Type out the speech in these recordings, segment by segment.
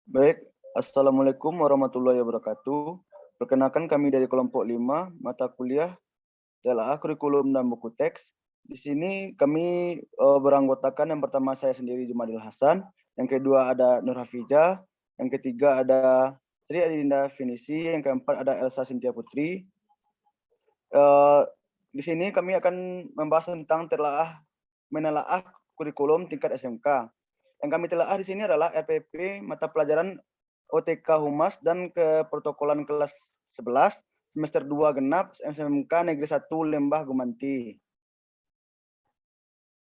Baik, Assalamualaikum warahmatullahi wabarakatuh. Perkenalkan kami dari kelompok 5, mata kuliah TLA Kurikulum dan Buku Teks. Di sini kami beranggotakan yang pertama saya sendiri Jumadil Hasan, yang kedua ada Nur Hafijah, yang ketiga ada Sri Adinda Finisi, yang keempat ada Elsa Sintia Putri. Di sini kami akan membahas tentang menelaah kurikulum tingkat SMK. Yang kami telaah di sini adalah RPP mata pelajaran OTK Humas dan keprotokolan kelas 11 semester 2 genap SMK Negeri 1 Lembah Gumanti.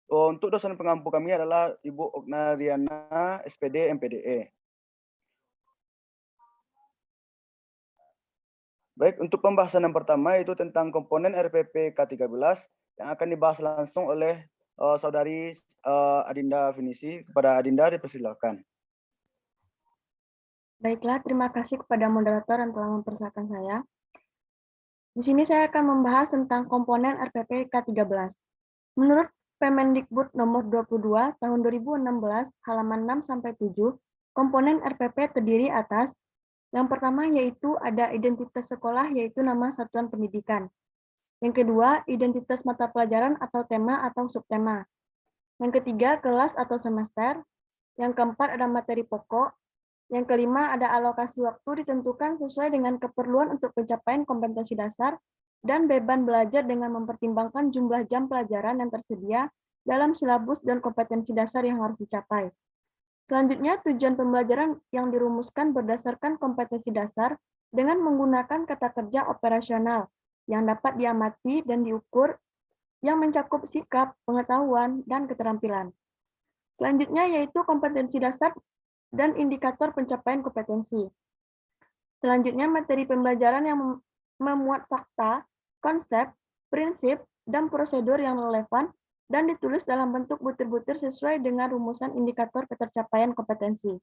Untuk dosen pengampu kami adalah Ibu Ognariana SPD MPDE. Baik, untuk pembahasan yang pertama itu tentang komponen RPP K13 yang akan dibahas langsung oleh saudari Adinda Finisi. Kepada Adinda dipersilakan. Baiklah, terima kasih kepada moderator yang telah mempersilahkan saya. Di sini saya akan membahas tentang komponen RPP K13. Menurut Permendikbud nomor 22 tahun 2016 halaman 6 sampai 7, komponen RPP terdiri atas yang pertama yaitu ada identitas sekolah yaitu nama satuan pendidikan. Yang kedua, identitas mata pelajaran atau tema atau subtema. Yang ketiga, kelas atau semester. Yang keempat, ada materi pokok. Yang kelima, ada alokasi waktu ditentukan sesuai dengan keperluan untuk pencapaian kompetensi dasar dan beban belajar dengan mempertimbangkan jumlah jam pelajaran yang tersedia dalam silabus dan kompetensi dasar yang harus dicapai. Selanjutnya, tujuan pembelajaran yang dirumuskan berdasarkan kompetensi dasar dengan menggunakan kata kerja operasional yang dapat diamati dan diukur yang mencakup sikap, pengetahuan, dan keterampilan. Selanjutnya yaitu kompetensi dasar dan indikator pencapaian kompetensi. Selanjutnya, materi pembelajaran yang memuat fakta, konsep, prinsip, dan prosedur yang relevan dan ditulis dalam bentuk butir-butir sesuai dengan rumusan indikator ketercapaian kompetensi.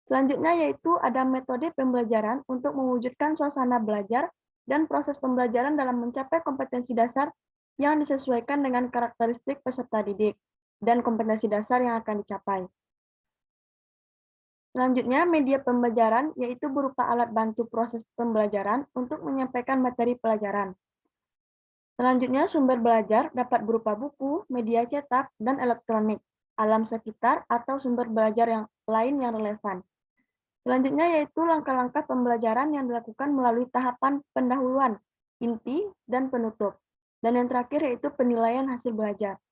Selanjutnya yaitu ada metode pembelajaran untuk mewujudkan suasana belajar dan proses pembelajaran dalam mencapai kompetensi dasar yang disesuaikan dengan karakteristik peserta didik dan kompetensi dasar yang akan dicapai. Selanjutnya, media pembelajaran yaitu berupa alat bantu proses pembelajaran untuk menyampaikan materi pelajaran. Selanjutnya, sumber belajar dapat berupa buku, media cetak, dan elektronik, alam sekitar, atau sumber belajar yang lain yang relevan. Selanjutnya yaitu langkah-langkah pembelajaran yang dilakukan melalui tahapan pendahuluan, inti, dan penutup. Dan yang terakhir yaitu penilaian hasil belajar.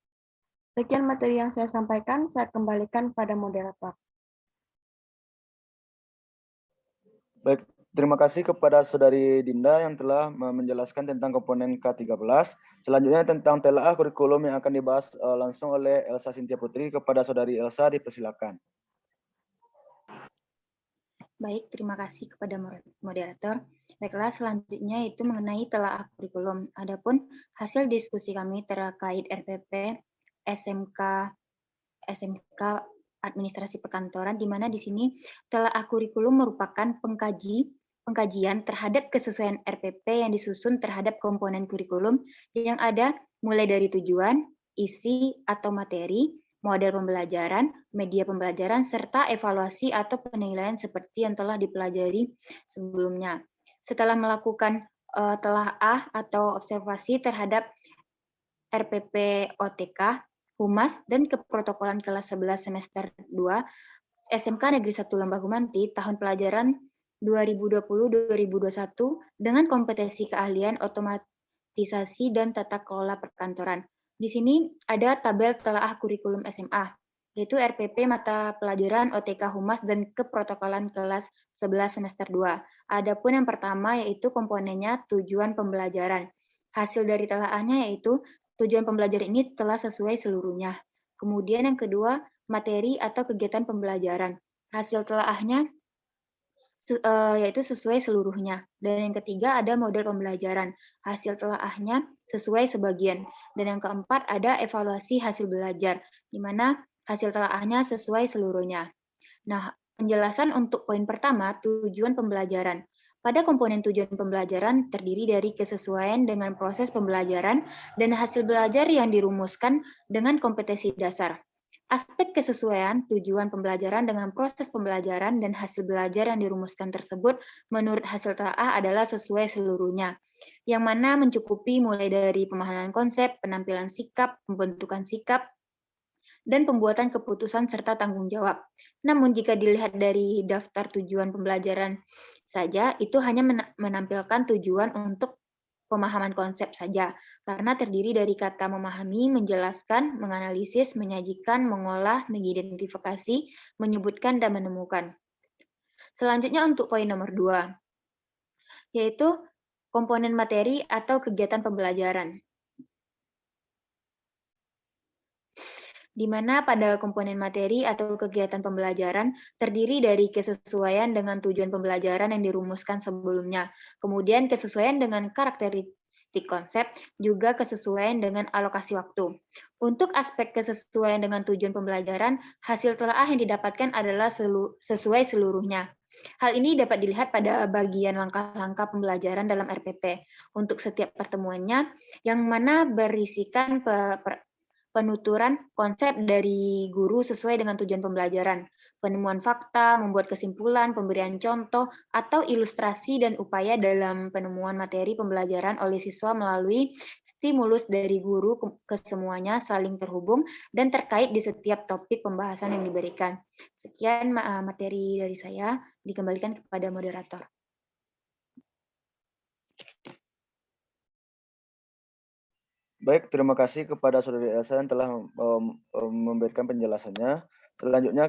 Sekian materi yang saya sampaikan, saya kembalikan pada moderator. Baik, terima kasih kepada Saudari Dinda yang telah menjelaskan tentang komponen K13. Selanjutnya tentang telaah kurikulum yang akan dibahas langsung oleh Elsa Sintia Putri. Kepada Saudari Elsa dipersilakan. Baik, terima kasih kepada moderator. Baiklah, selanjutnya itu mengenai telaah kurikulum. Adapun hasil diskusi kami terkait RPP SMK Administrasi Perkantoran, di mana di sini telaah kurikulum merupakan pengkajian terhadap kesesuaian RPP yang disusun terhadap komponen kurikulum yang ada mulai dari tujuan, isi atau materi, model pembelajaran, media pembelajaran, serta evaluasi atau penilaian seperti yang telah dipelajari sebelumnya. Setelah melakukan telaah atau observasi terhadap RPP OTK, Humas, dan keprotokolan kelas 11 semester 2 SMK Negeri 1 Lembah Gumanti tahun pelajaran 2020-2021 dengan kompetensi keahlian otomatisasi dan tata kelola perkantoran. Di sini ada tabel telaah kurikulum SMA, yaitu RPP mata pelajaran OTK Humas dan keprotokolan kelas 11 semester 2. Adapun yang pertama yaitu komponennya tujuan pembelajaran. Hasil dari telaahnya yaitu tujuan pembelajaran ini telah sesuai seluruhnya. Kemudian yang kedua, materi atau kegiatan pembelajaran. Hasil telaahnya yaitu sesuai seluruhnya. Dan yang ketiga ada model pembelajaran. Hasil telaahnya sesuai sebagian. Dan yang keempat ada evaluasi hasil belajar, di mana hasil telaahnya sesuai seluruhnya. Nah, penjelasan untuk poin pertama, tujuan pembelajaran. Pada komponen tujuan pembelajaran terdiri dari kesesuaian dengan proses pembelajaran dan hasil belajar yang dirumuskan dengan kompetensi dasar. Aspek kesesuaian tujuan pembelajaran dengan proses pembelajaran dan hasil belajar yang dirumuskan tersebut menurut hasil telaah adalah sesuai seluruhnya, yang mana mencukupi mulai dari pemahaman konsep, penampilan sikap, pembentukan sikap, dan pembuatan keputusan serta tanggung jawab. Namun jika dilihat dari daftar tujuan pembelajaran saja, itu hanya menampilkan tujuan untuk pemahaman konsep saja, karena terdiri dari kata memahami, menjelaskan, menganalisis, menyajikan, mengolah, mengidentifikasi, menyebutkan, dan menemukan. Selanjutnya untuk poin nomor 2, yaitu komponen materi atau kegiatan pembelajaran. Di mana pada komponen materi atau kegiatan pembelajaran terdiri dari kesesuaian dengan tujuan pembelajaran yang dirumuskan sebelumnya, kemudian kesesuaian dengan karakteristik konsep, juga kesesuaian dengan alokasi waktu. Untuk aspek kesesuaian dengan tujuan pembelajaran, hasil telaah yang didapatkan adalah sesuai seluruhnya. Hal ini dapat dilihat pada bagian langkah-langkah pembelajaran dalam RPP untuk setiap pertemuannya, yang mana berisikan penuturan konsep dari guru sesuai dengan tujuan pembelajaran, penemuan fakta, membuat kesimpulan, pemberian contoh, atau ilustrasi dan upaya dalam penemuan materi pembelajaran oleh siswa melalui stimulus dari guru ke semuanya saling terhubung dan terkait di setiap topik pembahasan yang diberikan. Sekian materi dari saya, dikembalikan kepada moderator. Baik, terima kasih kepada Saudari Elsa yang telah memberikan penjelasannya. Selanjutnya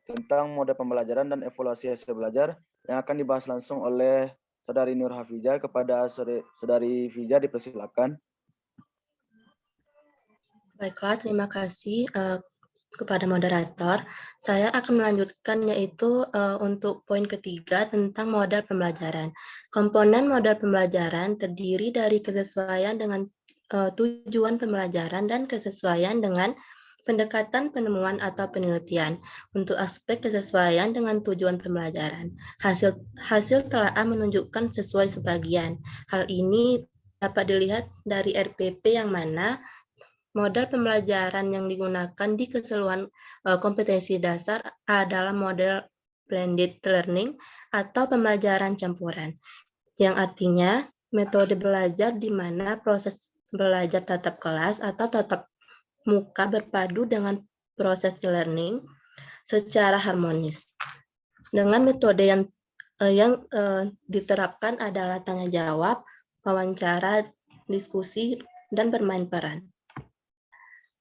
tentang mode pembelajaran dan evaluasi hasil belajar yang akan dibahas langsung oleh Saudari Nur Hafizah. Kepada Saudari Fija dipersilakan. Baiklah, terima kasih kepada moderator. Saya akan melanjutkan yaitu untuk poin ketiga tentang model pembelajaran. Komponen model pembelajaran terdiri dari kesesuaian dengan tujuan pembelajaran dan kesesuaian dengan pendekatan penemuan atau penelitian. Untuk aspek kesesuaian dengan tujuan pembelajaran, hasil telaah menunjukkan sesuai sebagian. Hal ini dapat dilihat dari RPP yang mana model pembelajaran yang digunakan di keseluruhan kompetensi dasar adalah model blended learning atau pembelajaran campuran, yang artinya metode belajar di mana proses belajar tatap kelas atau tatap muka berpadu dengan proses e-learning secara harmonis. Dengan metode yang diterapkan adalah tanya jawab, wawancara, diskusi, dan bermain peran.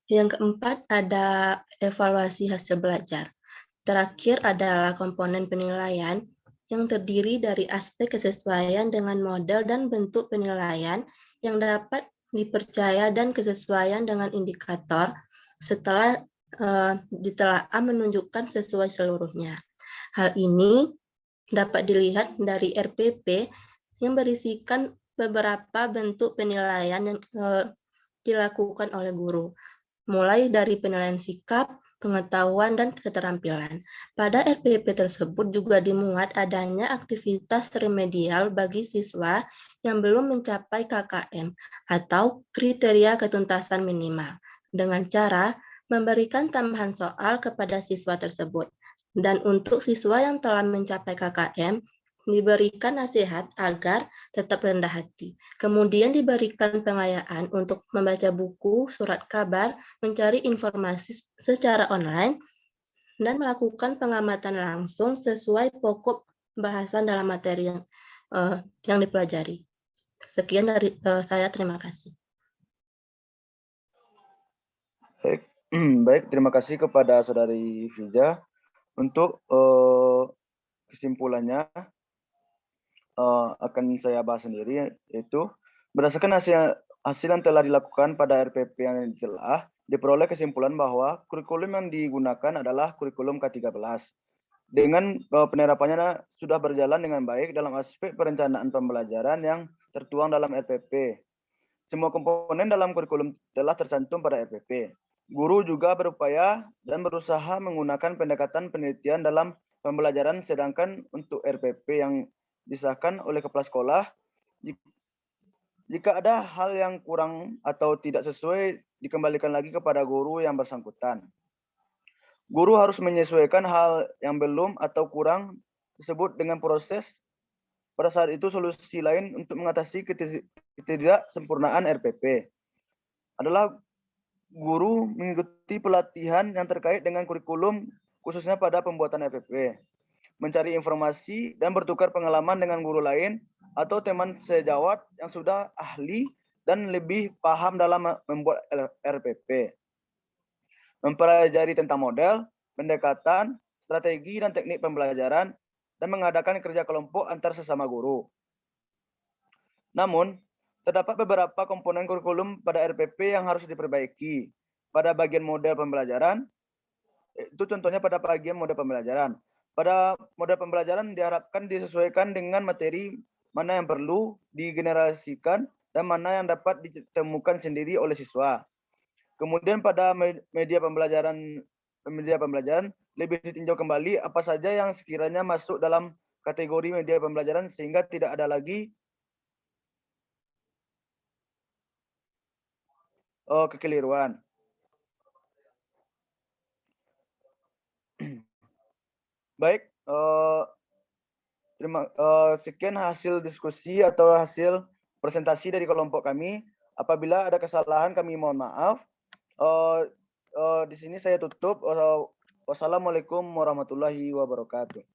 Yang keempat ada evaluasi hasil belajar. Terakhir adalah komponen penilaian yang terdiri dari aspek kesesuaian dengan model dan bentuk penilaian yang dapat dipercaya dan kesesuaian dengan indikator setelah ditelaah menunjukkan sesuai seluruhnya. Hal ini dapat dilihat dari RPP yang berisikan beberapa bentuk penilaian yang dilakukan oleh guru, mulai dari penilaian sikap, pengetahuan, dan keterampilan. Pada RPP tersebut juga dimuat adanya aktivitas remedial bagi siswa yang belum mencapai KKM atau kriteria ketuntasan minimal, dengan cara memberikan tambahan soal kepada siswa tersebut. Dan untuk siswa yang telah mencapai KKM, diberikan nasihat agar tetap rendah hati. Kemudian diberikan pengayaan untuk membaca buku, surat kabar, mencari informasi secara online, dan melakukan pengamatan langsung sesuai pokok bahasan dalam materi yang dipelajari. Sekian dari saya, terima kasih. Baik, terima kasih kepada Saudari Fija. Untuk kesimpulannya, akan saya bahas sendiri, yaitu berdasarkan hasil yang telah dilakukan pada RPP yang telah diperoleh kesimpulan bahwa kurikulum yang digunakan adalah kurikulum K13. Dengan penerapannya sudah berjalan dengan baik dalam aspek perencanaan pembelajaran yang tertuang dalam RPP. Semua komponen dalam kurikulum telah tercantum pada RPP. Guru juga berupaya dan berusaha menggunakan pendekatan penelitian dalam pembelajaran, sedangkan untuk RPP yang disahkan oleh kepala sekolah, jika ada hal yang kurang atau tidak sesuai dikembalikan lagi kepada guru yang bersangkutan. Guru harus menyesuaikan hal yang belum atau kurang tersebut dengan proses. Pada saat itu solusi lain untuk mengatasi ketidaksempurnaan RPP adalah guru mengikuti pelatihan yang terkait dengan kurikulum khususnya pada pembuatan RPP, mencari informasi dan bertukar pengalaman dengan guru lain atau teman sejawat yang sudah ahli dan lebih paham dalam membuat RPP, mempelajari tentang model, pendekatan, strategi dan teknik pembelajaran, dan mengadakan kerja kelompok antar sesama guru. Namun, terdapat beberapa komponen kurikulum pada RPP yang harus diperbaiki. Pada bagian model pembelajaran, itu contohnya pada bagian model pembelajaran. Pada model pembelajaran diharapkan disesuaikan dengan materi mana yang perlu digenerasikan dan mana yang dapat ditemukan sendiri oleh siswa. Kemudian pada media pembelajaran lebih ditinjau kembali apa saja yang sekiranya masuk dalam kategori media pembelajaran sehingga tidak ada lagi kekeliruan. Baik, sekian hasil diskusi atau hasil presentasi dari kelompok kami. Apabila ada kesalahan kami mohon maaf. Di sini saya tutup. Wassalamualaikum warahmatullahi wabarakatuh.